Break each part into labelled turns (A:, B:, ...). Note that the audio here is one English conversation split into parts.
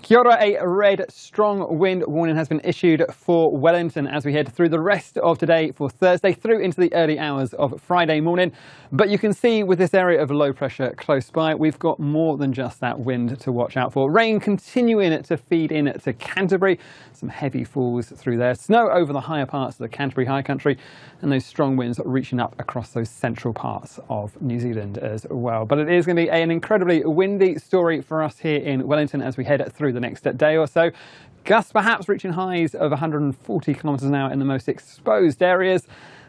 A: Kia ora, a red strong wind warning has been issued for Wellington as we head through the rest of today for Thursday through into the early hours of Friday morning. But you can see with this area of low pressure close by, we've got more than just that wind to watch out for. Rain continuing to feed in to Canterbury, some heavy falls through there, snow over the higher parts of the Canterbury high country, and those strong winds reaching up across those central parts of New Zealand as well. But it is going to be an incredibly windy story for us here in Wellington as we head through the next day or so. Gusts perhaps reaching highs of 140 kilometres an hour in the most exposed areas,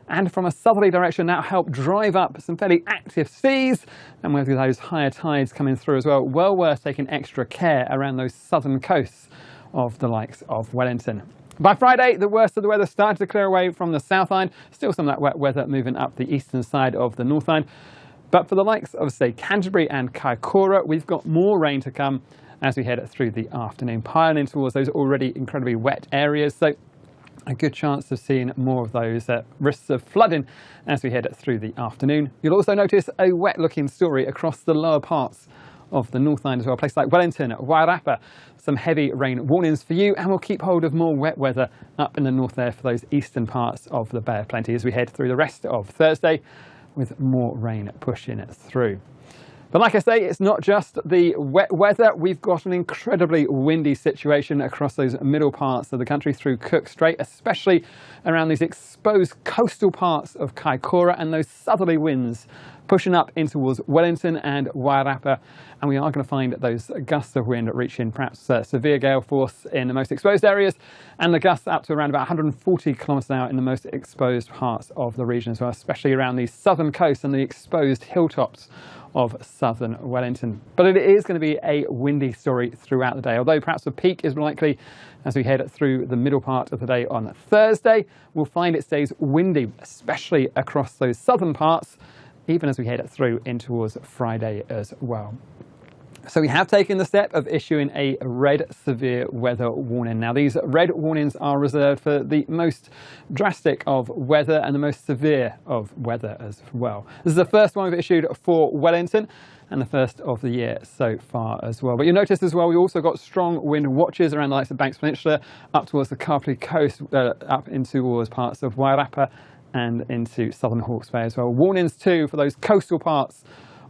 A: and from a southerly direction that help drive up some fairly active seas, and with those higher tides coming through as well, well worth taking extra care around those southern coasts of the likes of Wellington. By Friday, the worst of the weather started to clear away from the South Island. Still some of that wet weather moving up the eastern side of the North Island. But for the likes of, say, Canterbury and Kaikoura, we've got more rain to come as we head through the afternoon, piling in towards those already incredibly wet areas. So a good chance of seeing more of those risks of flooding as we head through the afternoon. You'll also notice a wet looking story across the lower parts of the North Island as well, places like Wellington, Wairarapa, some heavy rain warnings for you, and we'll keep hold of more wet weather up in the north there for those eastern parts of the Bay of Plenty as we head through the rest of Thursday with more rain pushing through. But like I say, it's not just the wet weather. We've got an incredibly windy situation across those middle parts of the country through Cook Strait, especially around these exposed coastal parts of Kaikoura, and those southerly winds pushing up in towards Wellington and Wairarapa. And we are going to find those gusts of wind reaching perhaps severe gale force in the most exposed areas, and the gusts up to around about 140 kilometres an hour in the most exposed parts of the region as well, especially around the southern coast and the exposed hilltops of southern Wellington. But it is going to be a windy story throughout the day, although perhaps the peak is likely as we head through the middle part of the day on Thursday. We'll find it stays windy, especially across those southern parts, even as we head through in towards Friday as well. So we have taken the step of issuing a red severe weather warning. Now these red warnings are reserved for the most drastic of weather and the most severe of weather as well. This is the first one we've issued for Wellington and the first of the year so far as well. But you'll notice as well, we also got strong wind watches around the likes of Banks Peninsula, up towards the Kaikoura Coast, up into towards parts of Wairarapa and into southern Hawke's Bay as well. Warnings too for those coastal parts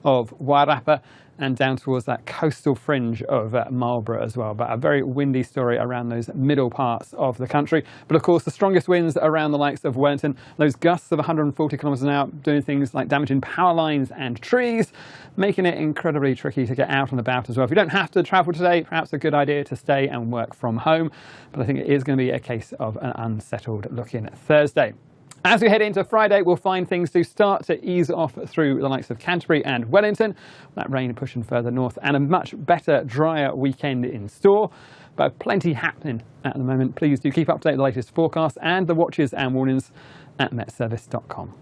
A: of Wairarapa and down towards that coastal fringe of Marlborough as well. But a very windy story around those middle parts of the country. But of course, the strongest winds around the likes of Wellington, those gusts of 140 kilometres an hour, doing things like damaging power lines and trees, making it incredibly tricky to get out and about as well. If you don't have to travel today, perhaps a good idea to stay and work from home. But I think it is going to be a case of an unsettled looking Thursday. As we head into Friday, we'll find things to start to ease off through the likes of Canterbury and Wellington. That rain pushing further north and a much better, drier weekend in store. But plenty happening at the moment. Please do keep up to date with the latest forecast and the watches and warnings at metservice.com.